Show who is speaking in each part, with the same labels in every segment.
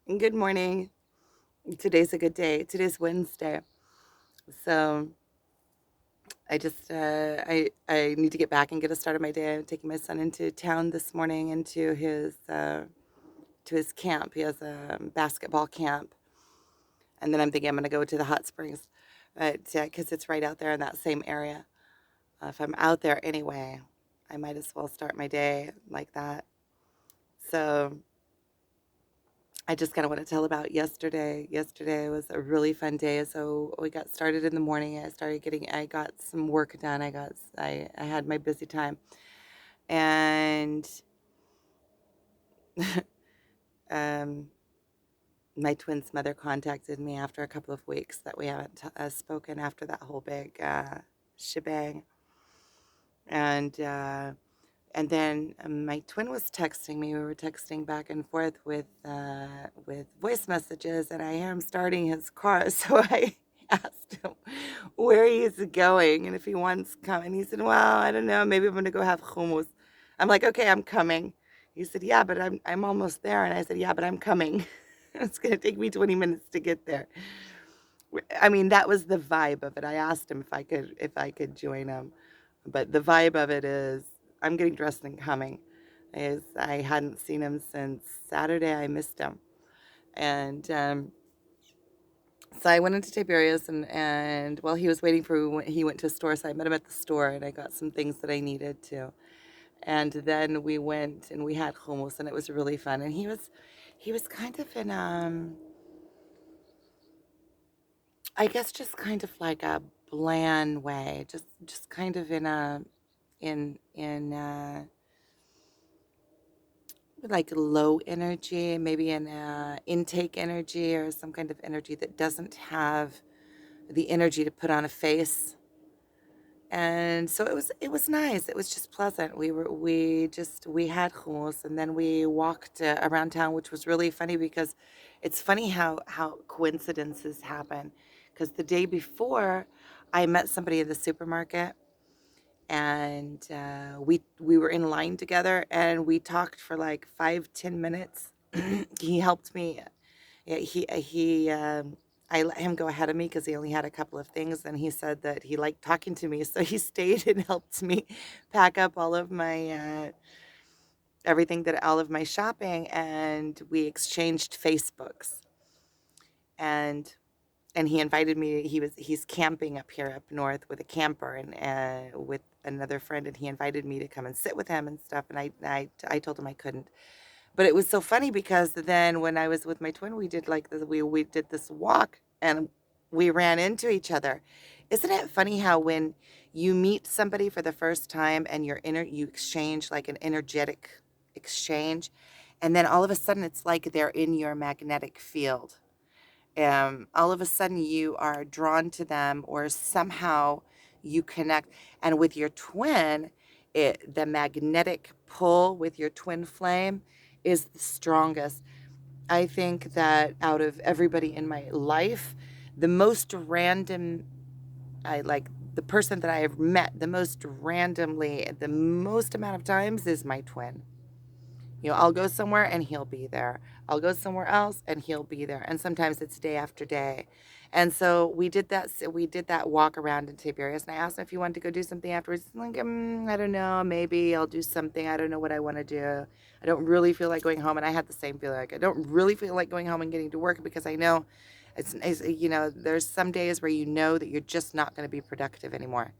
Speaker 1: Good morning. Today's a good day. Today's Wednesday. So I need to get back and get a start of my day. I'm taking my son into town this morning into his camp. He has a basketball camp, and then I'm thinking I'm going to go to the hot springs, but because it's right out there in that same area. If I'm out there anyway, I might as well start my day like that. So I just kind of want to tell about yesterday. Yesterday was a really fun day. So we got started in the morning. I got some work done. I had my busy time. And um, my twin's mother contacted me after a couple of weeks that we haven't spoken after that whole big shebang. And And then my twin was texting me. We were texting back and forth with voice messages, and I hear him starting his car. So I asked him where he's going and if he wants to come. And he said, "Well, I don't know. Maybe I'm going to go have hummus." I'm like, "Okay, I'm coming." He said, "Yeah, but I'm almost there." And I said, "Yeah, but I'm coming." It's going to take me 20 minutes to get there. I mean, that was the vibe of it. I asked him if I could join him, but the vibe of it is I'm getting dressed and coming. Is I hadn't seen him since Saturday. I missed him, and so I went into Tiberius, and while he was waiting for he went to a store, so I met him at the store, and I got some things that I needed to, and then we went and we had hummus, and it was really fun. And he was kind of in I guess just kind of like a bland way, just kind of in like low energy, maybe in intake energy or some kind of energy that doesn't have the energy to put on a face. And so it was nice. It was just pleasant. We had hummus, and then we walked around town, which was really funny because it's funny how coincidences happen. Because the day before, I met somebody in the supermarket, and we were in line together, and we talked for like 5-10 minutes. He helped me. Yeah, I let him go ahead of me because he only had a couple of things, and he said that he liked talking to me, so he stayed and helped me pack up all of my everything that all of my shopping, and we exchanged Facebooks, and he invited me. He's camping up here up north with a camper and with another friend, and he invited me to come and sit with him and stuff, and I told him I couldn't. But it was so funny because then when I was with my twin, we did like this, we did this walk, and we ran into each other. Isn't it funny how when you meet somebody for the first time and you exchange like an energetic exchange, and then all of a sudden it's like they're in your magnetic field. All of a sudden you are drawn to them, or somehow you connect. And with your twin, the magnetic pull with your twin flame is the strongest. I think that out of everybody in my life, the most random, I like the person that I have met the most randomly, the most amount of times is my twin. I'll go somewhere and he'll be there. I'll go somewhere else and he'll be there. And sometimes it's day after day. And so we did that. So we did that walk around in Tiberias, and I asked him if he wanted to go do something afterwards. Like, I don't know. Maybe I'll do something. I don't know what I want to do. I don't really feel like going home. And I had the same feeling. Like I don't really feel like going home and getting to work because I know there's some days where you know that you're just not going to be productive anymore.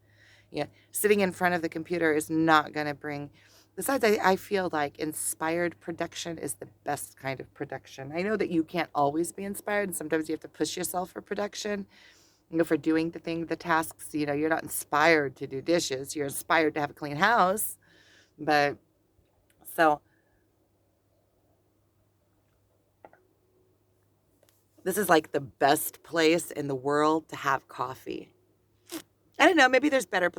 Speaker 1: Yeah, sitting in front of the computer is not going to bring. Besides, I feel like inspired production is the best kind of production. I know that you can't always be inspired, and sometimes you have to push yourself for production, for doing the tasks. You're not inspired to do dishes. You're inspired to have a clean house. But so this is like the best place in the world to have coffee. I don't know. Maybe there's better.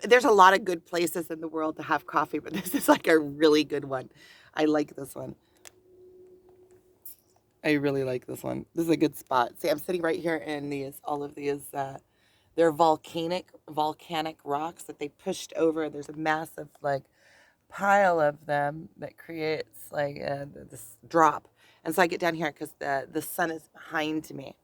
Speaker 1: There's a lot of good places in the world to have coffee, but this is like a really good one. I like this one. I really like this one. This is a good spot. See, I'm sitting right here in all of these. They're volcanic rocks that they pushed over. There's a massive like pile of them that creates like this drop, And so I get down here because the sun is behind me.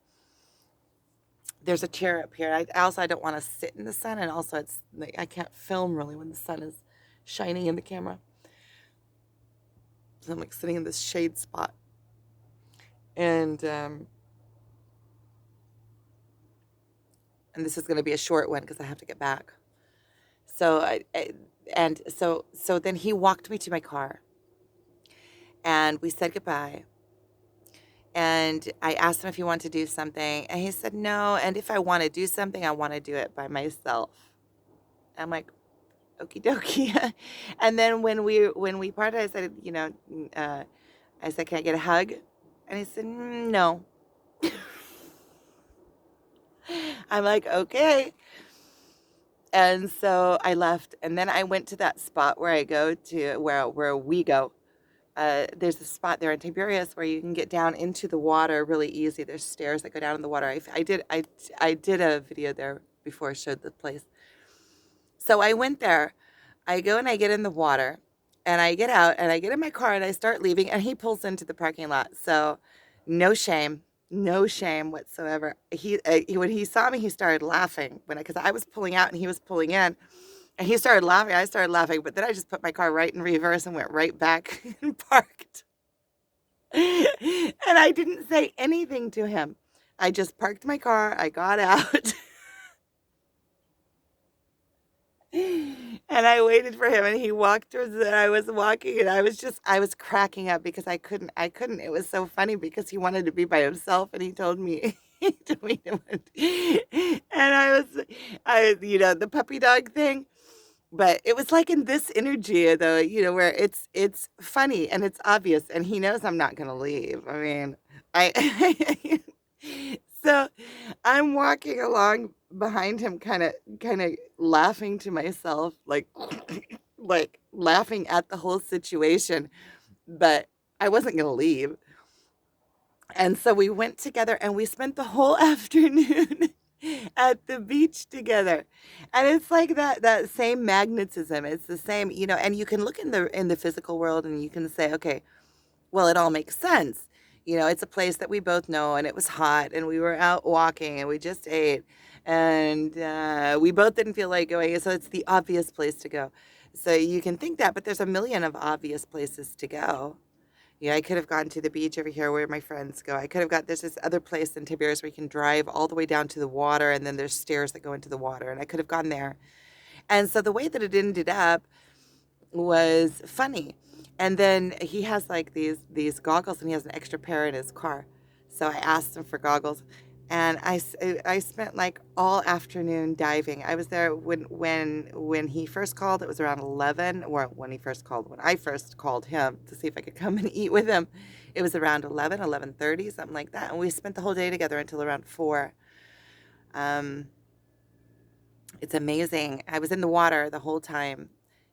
Speaker 1: There's a chair up here. I don't want to sit in the sun, and also it's like I can't film really when the sun is shining in the camera. So I'm like sitting in this shade spot, and and this is going to be a short one because I have to get back. So so then he walked me to my car, and we said goodbye. And I asked him if he wanted to do something, and he said no. And if I want to do something, I want to do it by myself. I'm like, okie dokie. And then when we parted, I said, I said, can I get a hug? And he said, no. I'm like, okay. And so I left, and then I went to that spot where I go to where we go. There's a spot there in Tiberias where you can get down into the water really easy. There's stairs that go down in the water. I did a video there before I showed the place. So I went there. I go and I get in the water, and I get out and I get in my car and I start leaving, and he pulls into the parking lot. So no shame, no shame whatsoever. When he saw me, he started laughing because I was pulling out and he was pulling in. And he started laughing. I started laughing, but then I just put my car right in reverse and went right back and parked. And I didn't say anything to him. I just parked my car. I got out. And I waited for him, and he walked towards it. I was walking, and I was cracking up because I couldn't. It was so funny because he wanted to be by himself, and he told me, he told me to, and the puppy dog thing. But it was like in this energy though, where it's funny and it's obvious, and he knows I'm not gonna leave. I mean, I so I'm walking along behind him, kind of laughing to myself, like like laughing at the whole situation, but I wasn't gonna leave. And so we went together and we spent the whole afternoon at the beach together. And it's like that same magnetism. It's the same, and you can look in the physical world and you can say, okay, well, it all makes sense. It's a place that we both know, and it was hot, and we were out walking, and we just ate, and we both didn't feel like going. So it's the obvious place to go. So you can think that, but there's a million of obvious places to go. Yeah, I could have gone to the beach over here where my friends go. I could have there's this other place in Tiberias where you can drive all the way down to the water, and then there's stairs that go into the water, and I could have gone there. And so the way that it ended up was funny. And then he has like these goggles, and he has an extra pair in his car. So I asked him for goggles, and I spent like all afternoon diving. I was there when he first called. It was around 11, or when I first called him to see if I could come and eat with him. It was around 11:30, something like that, and we spent the whole day together until around 4. Um, it's amazing. I was in the water the whole time.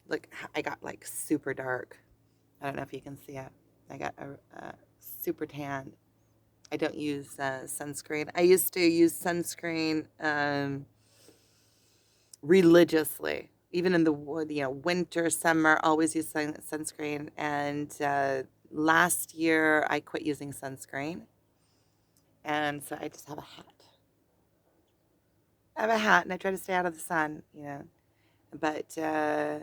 Speaker 1: Look, I got like super dark. I don't know if you can see it. I got a super tan. I don't use sunscreen. I used to use sunscreen religiously, even in the winter, summer. Always use sunscreen. And last year, I quit using sunscreen, and so I just have a hat. I have a hat, and I try to stay out of the sun. But uh,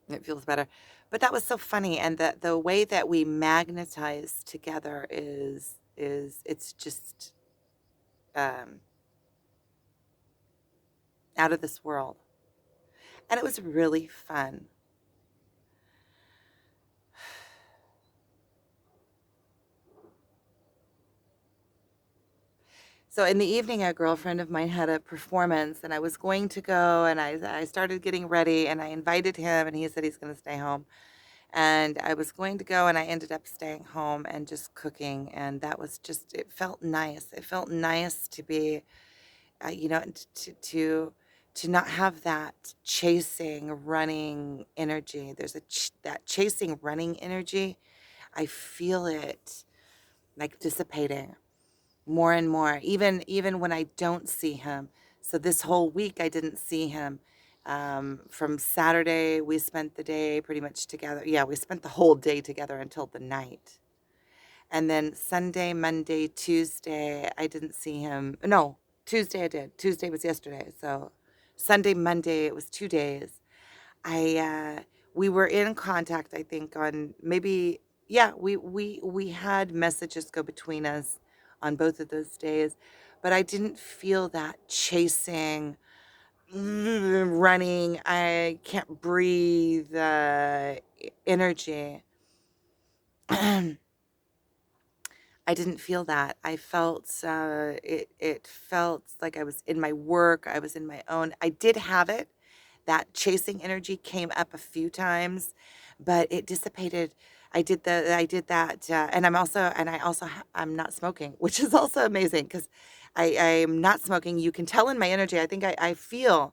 Speaker 1: it feels better. But that was so funny, and the way that we magnetize together is it's just um, out of this world, and it was really fun. So in the evening, a girlfriend of mine had a performance, and I was going to go, and I started getting ready, and I invited him, and he said he's going to stay home. And I was going to go, and I ended up staying home and just cooking, and that was just, it felt nice. It felt nice to be, to not have that chasing, running energy. There's that chasing, running energy. I feel it like dissipating more and more, even when I don't see him. So this whole week I didn't see him, From Saturday, we spent the day pretty much together. Yeah, we spent the whole day together until the night. And then Sunday, Monday, Tuesday, I didn't see him. No, Tuesday I did. Tuesday was yesterday. So Sunday, Monday, it was 2 days. I We were in contact, I think, on maybe, yeah, we had messages go between us on both of those days, but I didn't feel that chasing, running, I can't breathe energy. I didn't feel that. I felt it felt like I was in my work, I was in my own. I did have it. That chasing energy came up a few times, but it dissipated. I did that, and I'm not smoking, which is also amazing because I'm not smoking. You can tell in my energy. I think I feel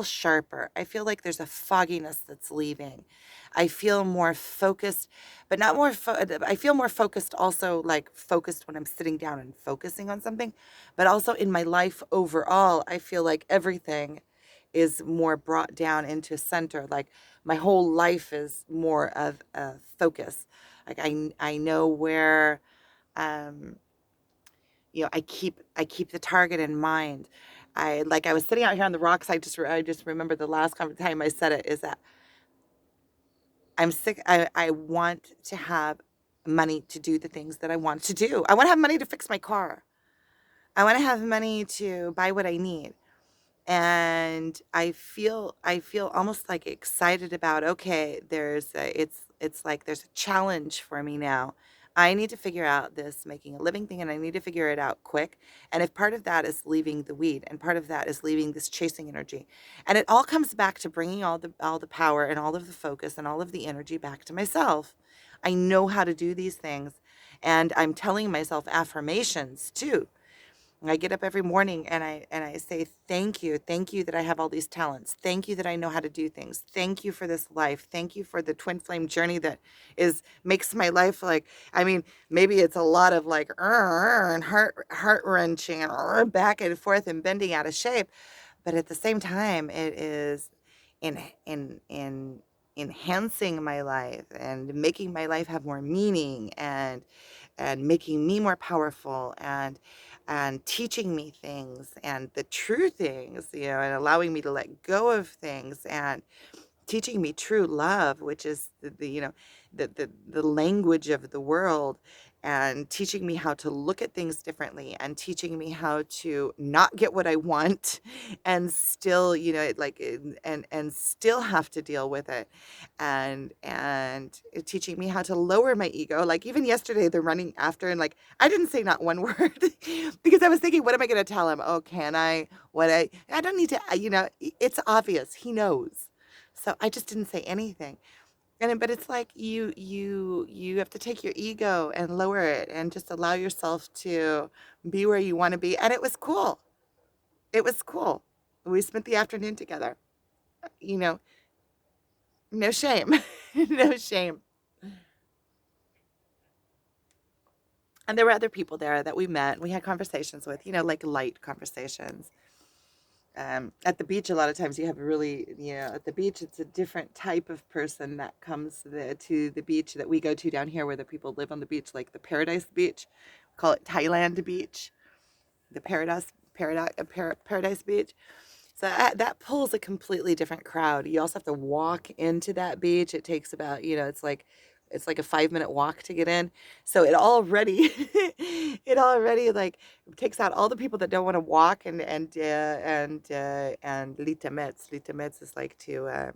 Speaker 1: sharper. I feel like there's a fogginess that's leaving. I feel more focused, but not more. I feel more focused, also like focused when I'm sitting down and focusing on something, but also in my life overall. I feel like everything is more brought down into center. Like my whole life is more of a focus. Like I know where, um, I keep the target in mind. I was sitting out here on the rocks. I just remember the last time I said it is that I'm sick. I want to have money to do the things that I want to do. I want to have money to fix my car. I want to have money to buy what I need. And I feel almost like excited about, okay, it's like there's a challenge for me now. I need to figure out this making a living thing, and I need to figure it out quick. And if part of that is leaving the weed, and part of that is leaving this chasing energy, and it all comes back to bringing all the power and all of the focus and all of the energy back to myself. I know how to do these things, and I'm telling myself affirmations too. I get up every morning and I say thank you that I have all these talents. Thank you that I know how to do things. Thank you for this life. Thank you for the twin flame journey that is makes my life like, I mean, maybe it's a lot of like and heart wrenching and back and forth and bending out of shape, but at the same time, it is in in enhancing my life and making my life have more meaning, and making me more powerful, and teaching me things and the true things, and allowing me to let go of things, and teaching me true love, which is the language of the world, and teaching me how to look at things differently, and teaching me how to not get what I want and still, and still have to deal with it, and teaching me how to lower my ego. Like even yesterday, they're running after, and like I didn't say not one word because I was thinking, what am I going to tell him? Oh, can I? I don't need to. It's obvious. He knows. So I just didn't say anything. But it's like you have to take your ego and lower it and just allow yourself to be where you want to be. And it was cool. It was cool. We spent the afternoon together. You know, no shame. No shame. And there were other people there that we met and we had conversations with, like light conversations. At the beach, a lot of times you have really, at the beach, it's a different type of person that comes to the beach that we go to down here, where the people live on the beach, like the Paradise Beach. We call it Thailand Beach, the Paradise Beach. So that pulls a completely different crowd. You also have to walk into that beach. It takes about, it's like a 5-minute walk to get in. So it already, it already like takes out all the people that don't want to walk, and Lita Metz is like to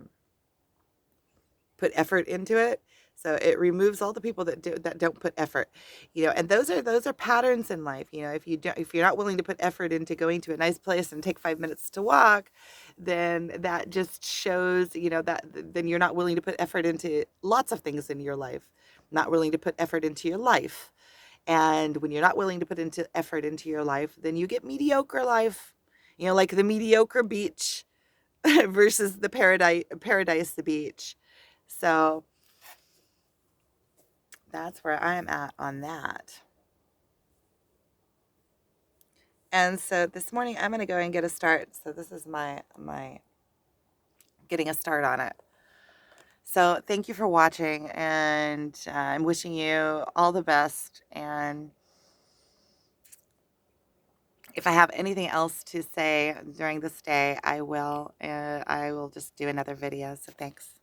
Speaker 1: put effort into it. So it removes all the people that don't put effort, and those are patterns in life. If you're not willing to put effort into going to a nice place and take 5 minutes to walk, then that just shows, that then you're not willing to put effort into lots of things in your life, not willing to put effort into your life. And when you're not willing to put into effort into your life, then you get mediocre life, like the mediocre beach versus the paradise the beach. So that's where I'm at on that. And so this morning I'm going to go and get a start. So this is my getting a start on it. So thank you for watching, and I'm wishing you all the best. And if I have anything else to say during this day, I will just do another video. So thanks.